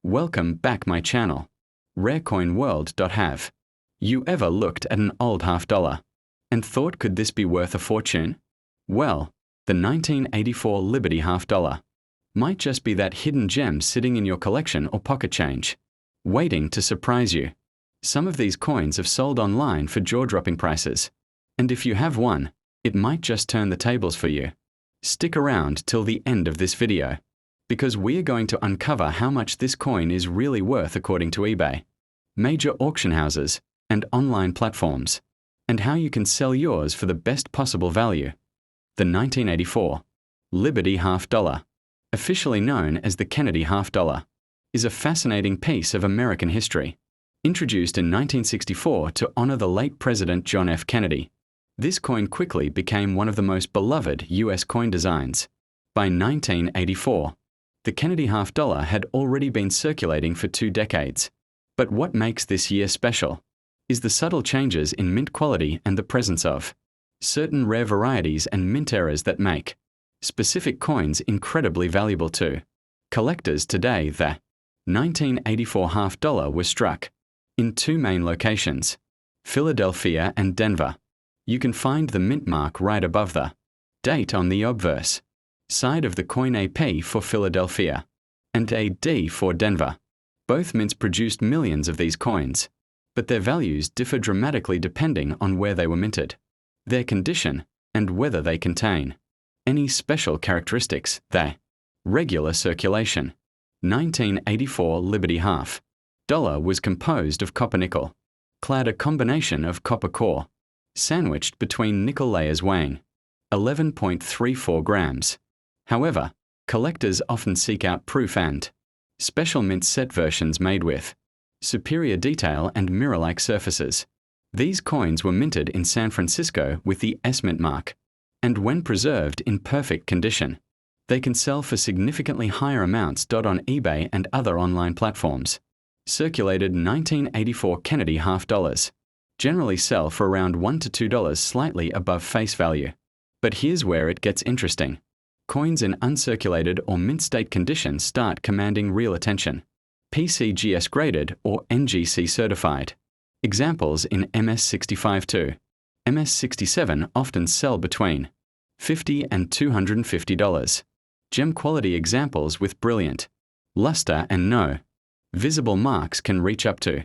Welcome back my channel, rarecoinworld.have. You ever looked at an old $50 and thought, could this be worth a fortune? Well, the 1984 Liberty $50 might just be that hidden gem sitting in your collection or pocket change, waiting to surprise you. Some of these coins have sold online for jaw-dropping prices, and if you have one, it might just turn the tables for you. Stick around till the end of this video, because we are going to uncover how much this coin is really worth according to eBay, major auction houses, and online platforms, and how you can sell yours for the best possible value. The 1984 Liberty $50, officially known as the Kennedy $50, is a fascinating piece of American history. Introduced in 1964 to honor the late President John F. Kennedy, this coin quickly became one of the most beloved U.S. coin designs. By 1984, the Kennedy $50 had already been circulating for 2 decades. But what makes this year special is the subtle changes in mint quality and the presence of certain rare varieties and mint errors that make specific coins incredibly valuable to collectors today. The 1984 $50 was struck in 2 main locations, Philadelphia and Denver. You can find the mint mark right above the date on the obverse side of the coin, AP for Philadelphia and AD for Denver. Both mints produced millions of these coins, but their values differ dramatically depending on where they were minted, their condition, and whether they contain any special characteristics. The regular circulation 1984 Liberty $50 was composed of copper nickel, clad a combination of copper core, sandwiched between nickel layers weighing 11.34 grams. However, collectors often seek out proof and special mint set versions made with superior detail and mirror-like surfaces. These coins were minted in San Francisco with the S-Mint mark, and when preserved in perfect condition, they can sell for significantly higher amounts. On eBay and other online platforms, circulated 1984 Kennedy $50 generally sell for around $1 to $2, slightly above face value. But here's where it gets interesting. Coins in uncirculated or mint state condition start commanding real attention. PCGS graded or NGC certified. Examples in MS65 to MS67 often sell between $50 and $250. Gem quality examples with brilliant luster and no visible marks can reach up to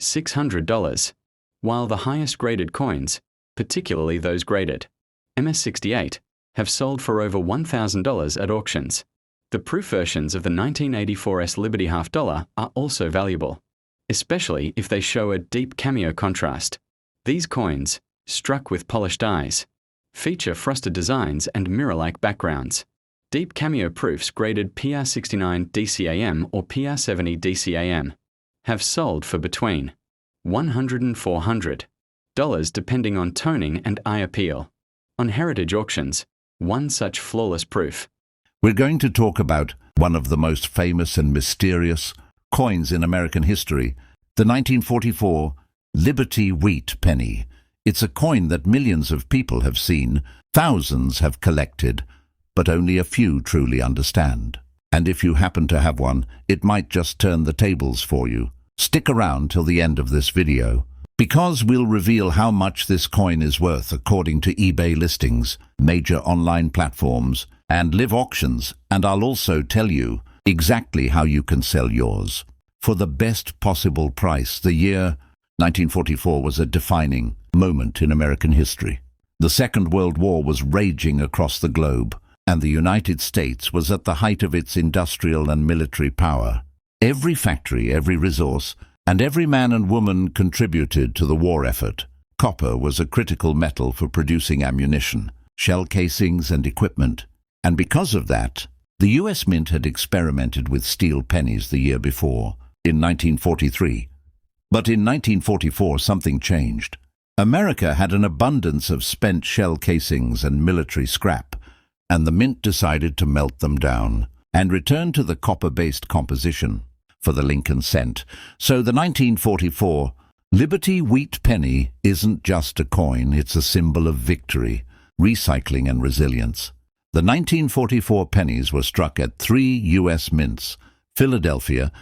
$600, while the highest graded coins, particularly those graded MS68, have sold for over $1,000 at auctions. The proof versions of the 1984's Liberty $50 are also valuable, especially if they show a deep cameo contrast. These coins, struck with polished eyes, feature frosted designs and mirror-like backgrounds. Deep cameo proofs graded PR69 DCAM or PR70 DCAM have sold for between $100 and $400, depending on toning and eye appeal. On heritage auctions, one such flawless proof. We're going to talk about one of the most famous and mysterious coins in American history, the 1944 Liberty Wheat penny. It's a coin that millions of people have seen, thousands have collected, but only a few truly understand. And if you happen to have one, it might just turn the tables for you. Stick around till the end of this video, because we'll reveal how much this coin is worth according to eBay listings, major online platforms, and live auctions, and I'll also tell you exactly how you can sell yours for the best possible price. The year 1944 was a defining moment in American history. The Second World War was raging across the globe, and the United States was at the height of its industrial and military power. Every factory, every resource, and every man and woman contributed to the war effort. Copper was a critical metal for producing ammunition, shell casings, and equipment. And because of that, the U.S. Mint had experimented with steel pennies the year before, in 1943. But in 1944, something changed. America had an abundance of spent shell casings and military scrap, and the Mint decided to melt them down and return to the copper-based composition for the Lincoln cent. So the 1944 Liberty Wheat penny isn't just a coin, it's a symbol of victory, recycling and resilience. The 1944 pennies were struck at 3 U.S. mints, Philadelphia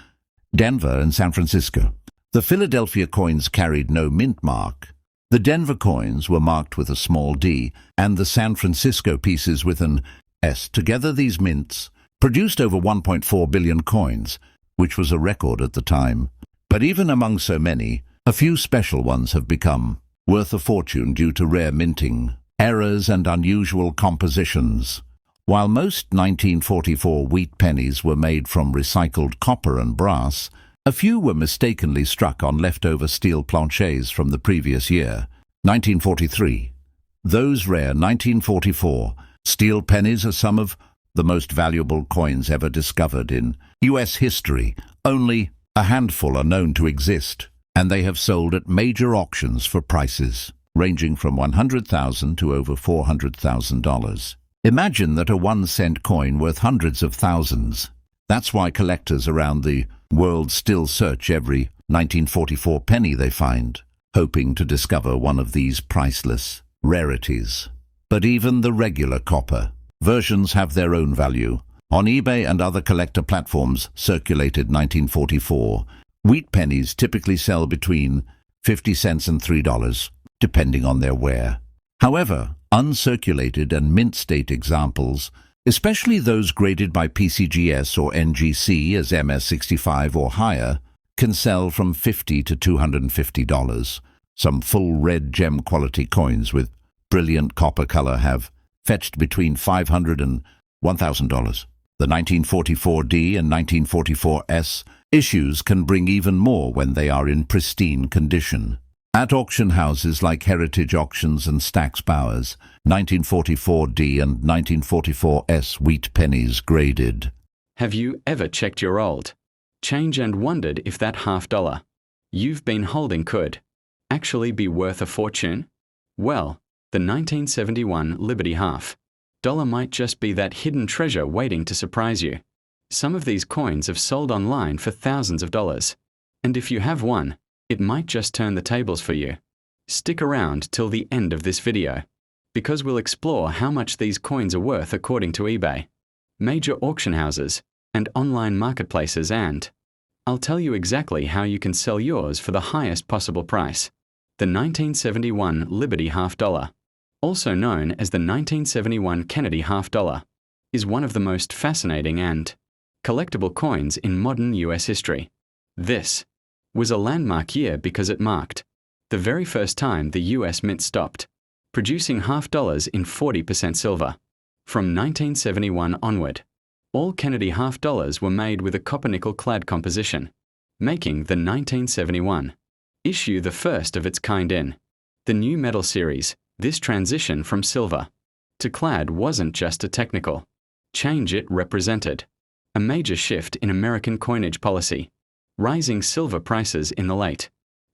Denver and San Francisco. The Philadelphia coins carried no mint mark. The Denver coins were marked with a small d, and the San Francisco pieces with an S. Together these mints produced over 1.4 billion coins, which was a record at the time. But even among so many, a few special ones have become worth a fortune due to rare minting, errors and unusual compositions. While most 1944 wheat pennies were made from recycled copper and brass, a few were mistakenly struck on leftover steel planchets from the previous year, 1943. Those rare 1944 steel pennies are some of the most valuable coins ever discovered in U.S. history. Only a handful are known to exist, and they have sold at major auctions for prices ranging from $100,000 to over $400,000. Imagine that a 1-cent coin worth hundreds of thousands. That's why collectors around the world still search every 1944 penny they find, hoping to discover one of these priceless rarities. But even the regular copper versions have their own value. On eBay and other collector platforms circulated 1944, wheat pennies typically sell between 50 cents and $3, depending on their wear. However, uncirculated and mint state examples, especially those graded by PCGS or NGC as MS65 or higher, can sell from $50 to $250. Some full red gem quality coins with brilliant copper color have fetched between $500 and $1,000. The 1944D and 1944S issues can bring even more when they are in pristine condition. At auction houses like Heritage Auctions and Stack's Bowers, 1944D and 1944S wheat pennies graded. Have you ever checked your old change and wondered if that $50 you've been holding could actually be worth a fortune? Well, the 1971 Liberty $50 might just be that hidden treasure waiting to surprise you. Some of these coins have sold online for thousands of dollars, and if you have one, it might just turn the tables for you. Stick around till the end of this video, because we'll explore how much these coins are worth according to eBay, major auction houses, and online marketplaces, and I'll tell you exactly how you can sell yours for the highest possible price. The 1971 Liberty $50, also known as the 1971 Kennedy $50, is one of the most fascinating and collectible coins in modern US history. This was a landmark year because it marked the very first time the US Mint stopped producing $50 in 40% silver. From 1971 onward, all Kennedy $50 were made with a copper-nickel clad composition, making the 1971 issue the first of its kind in the new metal series. This transition from silver to clad wasn't just a technical change, it represented a major shift in American coinage policy. Rising silver prices in the late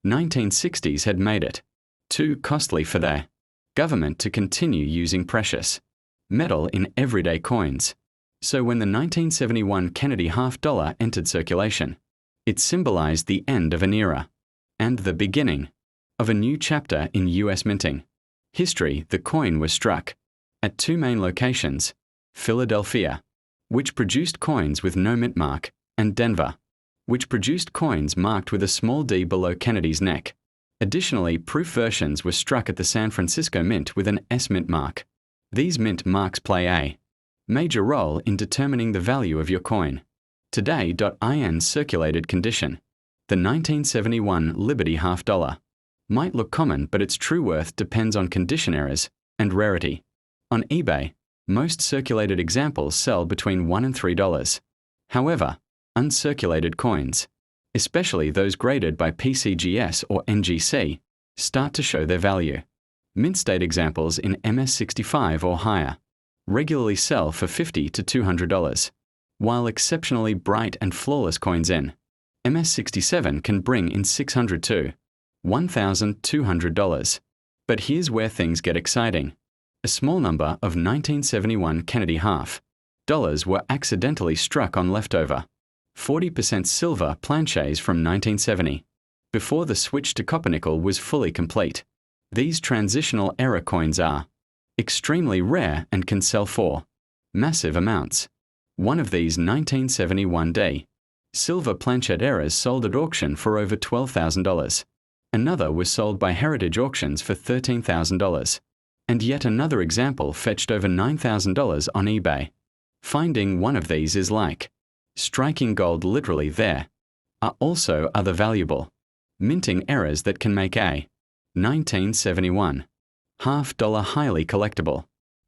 1960s had made it too costly for their government to continue using precious metal in everyday coins. So when the 1971 Kennedy $50 entered circulation, it symbolized the end of an era and the beginning of a new chapter in US minting history. The coin was struck at two main locations: Philadelphia, which produced coins with no mint mark, and Denver, which produced coins marked with a small d below Kennedy's neck. Additionally, proof versions were struck at the San Francisco Mint with an S mint mark. These mint marks play a major role in determining the value of your coin. Today, in circulated condition, the 1971 Liberty $50 might look common, but its true worth depends on condition errors and rarity. On eBay, most circulated examples sell between $1 and $3. However, uncirculated coins, especially those graded by PCGS or NGC, start to show their value. Mint state examples in MS65 or higher regularly sell for $50 to $200, while exceptionally bright and flawless coins in MS67 can bring in $600 to $1,200. But here's where things get exciting. A small number of 1971 Kennedy $50 were accidentally struck on leftover 40% silver planchets from 1970, before the switch to copper-nickel was fully complete. These transitional error coins are extremely rare and can sell for massive amounts. One of these 1971 D Silver planchet errors sold at auction for over $12,000. Another was sold by Heritage Auctions for $13,000. And yet another example fetched over $9,000 on eBay. Finding one of these is like striking gold literally there. Are also other valuable. Minting errors that can make a 1971 $half highly collectible.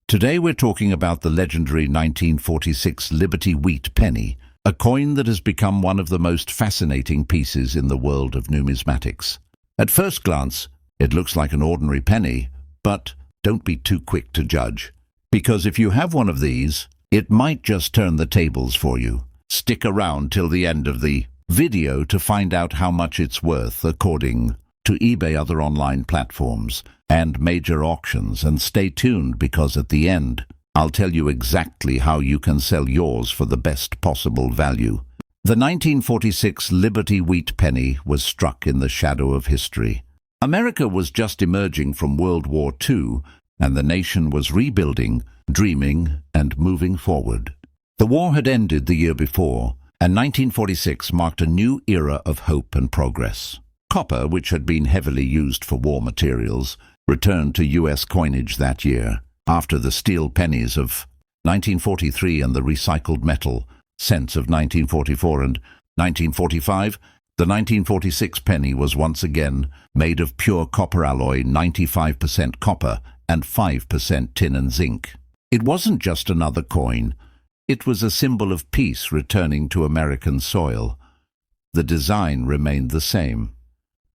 Today we're talking about the legendary 1946 Liberty Wheat penny, a coin that has become one of the most fascinating pieces in the world of numismatics. At first glance, it looks like an ordinary penny, but don't be too quick to judge. Because if you have one of these, it might just turn the tables for you. Stick around till the end of the video to find out how much it's worth according to eBay, other online platforms, and major auctions, and stay tuned because at the end, I'll tell you exactly how you can sell yours for the best possible value. The 1946 Liberty Wheat penny was struck in the shadow of history. America was just emerging from World War II, and the nation was rebuilding, dreaming, and moving forward. The war had ended the year before, and 1946 marked a new era of hope and progress. Copper, which had been heavily used for war materials, returned to U.S. coinage that year, after the steel pennies of 1943 and the recycled metal cents of 1944 and 1945. The 1946 penny was once again made of pure copper alloy, 95% copper and 5% tin and zinc. It wasn't just another coin. It was a symbol of peace returning to American soil. The design remained the same.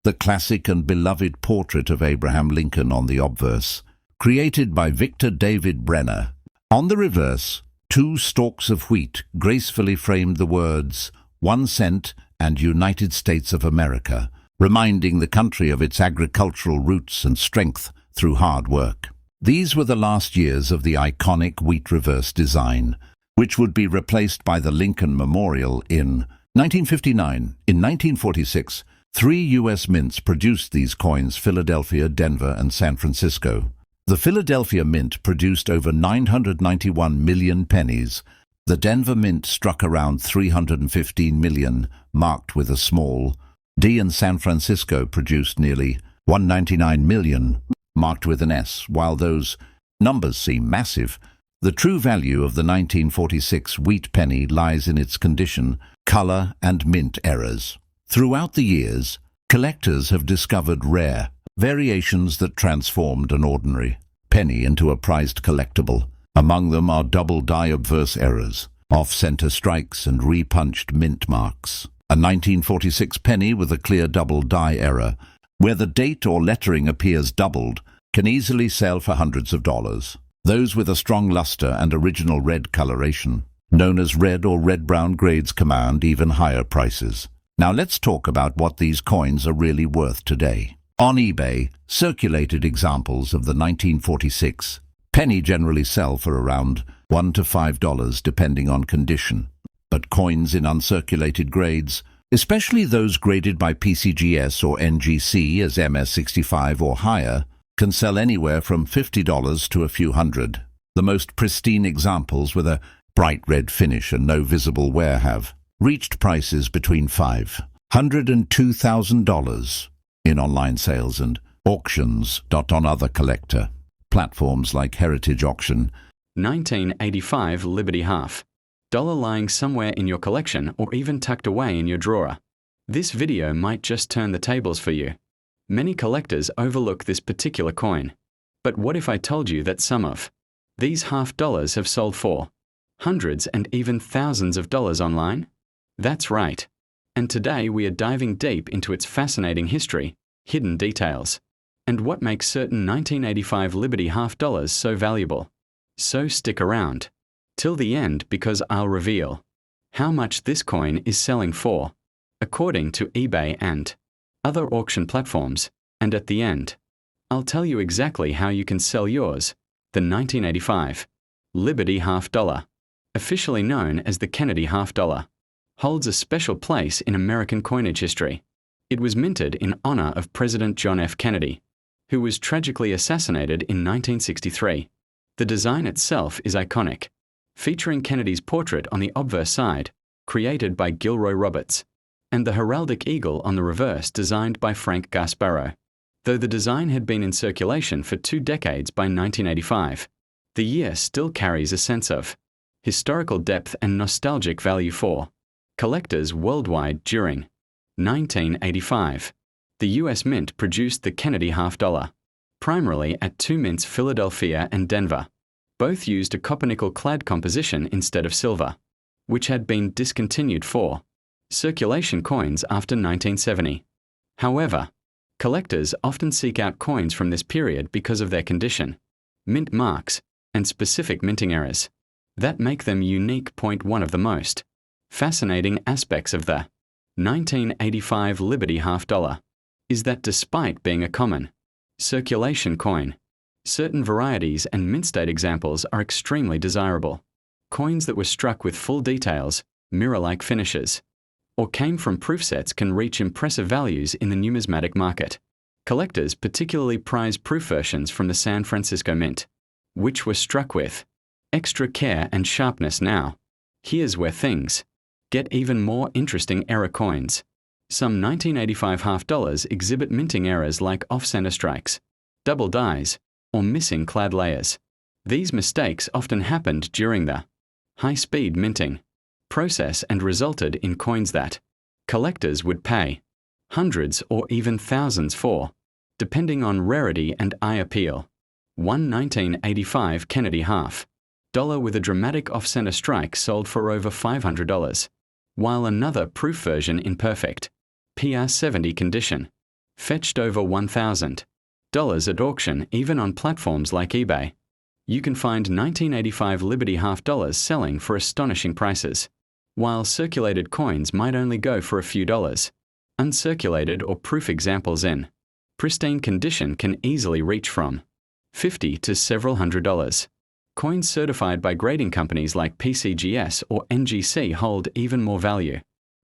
The classic and beloved portrait of Abraham Lincoln on the obverse, created by Victor David Brenner. On the reverse, 2 stalks of wheat gracefully framed the words 1 cent and United States of America, reminding the country of its agricultural roots and strength through hard work. These were the last years of the iconic wheat reverse design, which would be replaced by the Lincoln Memorial in 1959. In 1946, 3 U.S. mints produced these coins: Philadelphia, Denver, and San Francisco. The Philadelphia Mint produced over 991 million pennies. The Denver Mint struck around 315 million, marked with a small D, and San Francisco produced nearly 199 million, marked with an S. While those numbers seem massive, the true value of the 1946 wheat penny lies in its condition, color, and mint errors. Throughout the years, collectors have discovered rare variations that transformed an ordinary penny into a prized collectible. Among them are double die obverse errors, off-center strikes, and repunched mint marks. A 1946 penny with a clear double die error, where the date or lettering appears doubled, can easily sell for hundreds of dollars. Those with a strong luster and original red coloration, known as red or red-brown grades, command even higher prices. Now let's talk about what these coins are really worth today. On eBay, circulated examples of the 1946 penny generally sell for around $1 to $5 depending on condition. But coins in uncirculated grades, especially those graded by PCGS or NGC as MS65 or higher, can sell anywhere from $50 to a few hundred. The most pristine examples with a bright red finish and no visible wear have reached prices between $500 and $2,000 in online sales and auctions. On other collector platforms like Heritage Auction. 1985 Liberty half dollar lying somewhere in your collection or even tucked away in your drawer. This video might just turn the tables for you. Many collectors overlook this particular coin. But what if I told you that some of these half dollars have sold for hundreds and even thousands of dollars online? That's right. And today we are diving deep into its fascinating history, hidden details, and what makes certain 1985 Liberty half dollars so valuable. So stick around till the end because I'll reveal how much this coin is selling for, according to eBay and other auction platforms, and at the end, I'll tell you exactly how you can sell yours. The 1985 Liberty half dollar, officially known as the Kennedy half dollar, holds a special place in American coinage history. It was minted in honor of President John F. Kennedy, who was tragically assassinated in 1963. The design itself is iconic, featuring Kennedy's portrait on the obverse side, created by Gilroy Roberts, and the heraldic eagle on the reverse designed by Frank Gasparo. Though the design had been in circulation for 2 decades by 1985, the year still carries a sense of historical depth and nostalgic value for collectors worldwide. During 1985, the U.S. Mint produced the Kennedy half-dollar, primarily at 2 mints, Philadelphia and Denver. Both used a copper-nickel clad composition instead of silver, which had been discontinued for circulation coins after 1970. However, collectors often seek out coins from this period because of their condition, mint marks, and specific minting errors that make them unique. One of the most fascinating aspects of the 1985 Liberty half-dollar is that despite being a common circulation coin, certain varieties and mint state examples are extremely desirable. Coins that were struck with full details, mirror-like finishes, or came from proof sets can reach impressive values in the numismatic market. Collectors particularly prize proof versions from the San Francisco Mint, which were struck with extra care and sharpness. Now, here's where things get even more interesting. Error coins. Some 1985 half-dollars exhibit minting errors like off-center strikes, double dies, or missing clad layers. These mistakes often happened during the high-speed minting process and resulted in coins that collectors would pay hundreds or even thousands for, depending on rarity and eye appeal. One 1985 Kennedy half-dollar with a dramatic off-center strike sold for over $500, while another proof version in perfect PR70 condition fetched over $1,000 at auction. Even on platforms like eBay, you can find 1985 Liberty half-dollars selling for astonishing prices, while circulated coins might only go for a few dollars. Uncirculated or proof examples in pristine condition can easily reach from $50 to several $100s. Coins certified by grading companies like PCGS or NGC hold even more value,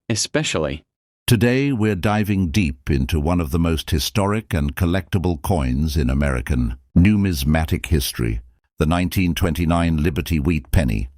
especially. Today we're diving deep into one of the most historic and collectible coins in American numismatic history, the 1929 Liberty Wheat Penny.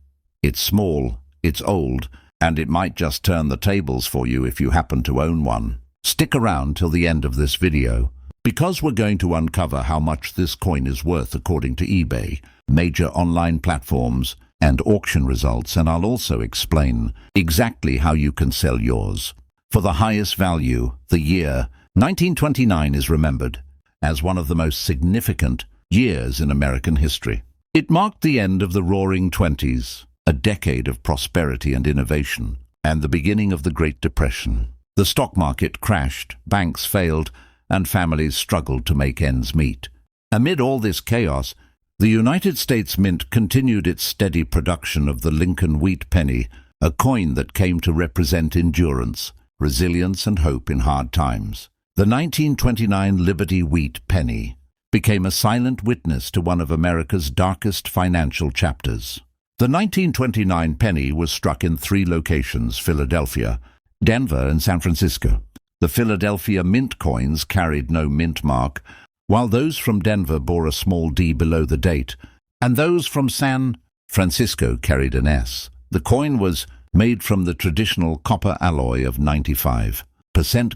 It's small, it's old, and it might just turn the tables for you if you happen to own one. Stick around till the end of this video, because we're going to uncover how much this coin is worth according to eBay, major online platforms, and auction results, and I'll also explain exactly how you can sell yours for the highest value. The year 1929 is remembered as one of the most significant years in American history. It marked the end of the Roaring Twenties, a decade of prosperity and innovation, and the beginning of the Great Depression. The stock market crashed, banks failed, and families struggled to make ends meet. Amid all this chaos, the United States Mint continued its steady production of the Lincoln Wheat Penny, a coin that came to represent endurance, resilience, and hope in hard times. The 1929 Liberty Wheat Penny became a silent witness to one of America's darkest financial chapters. The 1929 penny was struck in 3 locations: Philadelphia, Denver, and San Francisco. The Philadelphia mint coins carried no mint mark, while those from Denver bore a small D below the date, and those from San Francisco carried an S. The coin was made from the traditional copper alloy of 95%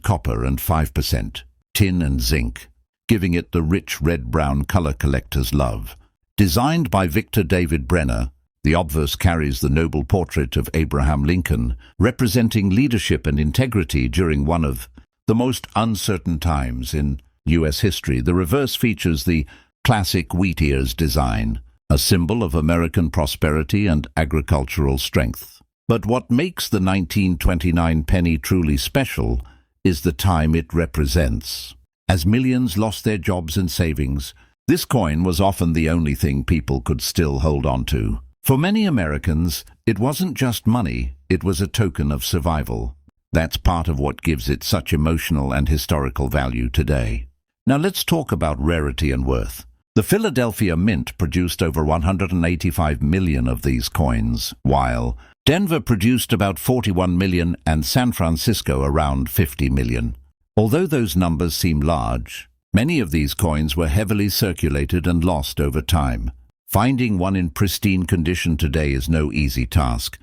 copper and 5% tin and zinc, giving it the rich red-brown color collectors love. Designed by Victor David Brenner, the obverse carries the noble portrait of Abraham Lincoln, representing leadership and integrity during one of the most uncertain times in U.S. history. The reverse features the classic wheat ears design, a symbol of American prosperity and agricultural strength. But what makes the 1929 penny truly special is the time it represents. As millions lost their jobs and savings, this coin was often the only thing people could still hold on to. For many Americans, it wasn't just money, it was a token of survival. That's part of what gives it such emotional and historical value today. Now let's talk about rarity and worth. The Philadelphia Mint produced over 185 million of these coins, while Denver produced about 41 million and San Francisco around 50 million. Although those numbers seem large, many of these coins were heavily circulated and lost over time. Finding one in pristine condition today is no easy task.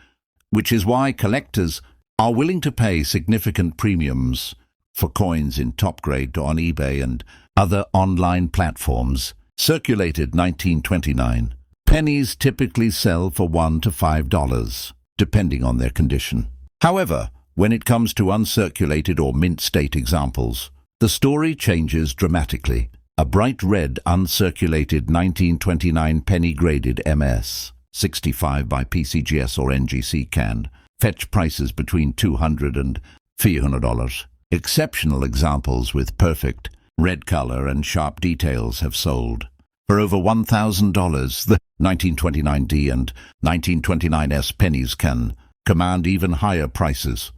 which is why collectors are willing to pay significant premiums for coins in top grade on eBay and other online platforms. Circulated 1929. Pennies typically sell for $1 to $5, depending on their condition. However, when it comes to uncirculated or mint state examples, the story changes dramatically. A bright red uncirculated 1929 penny-graded MS 65 by PCGS or NGC can fetch prices between $200 and $400. Exceptional examples with perfect red color and sharp details have sold for over $1,000. The 1929D and 1929S pennies can command even higher prices.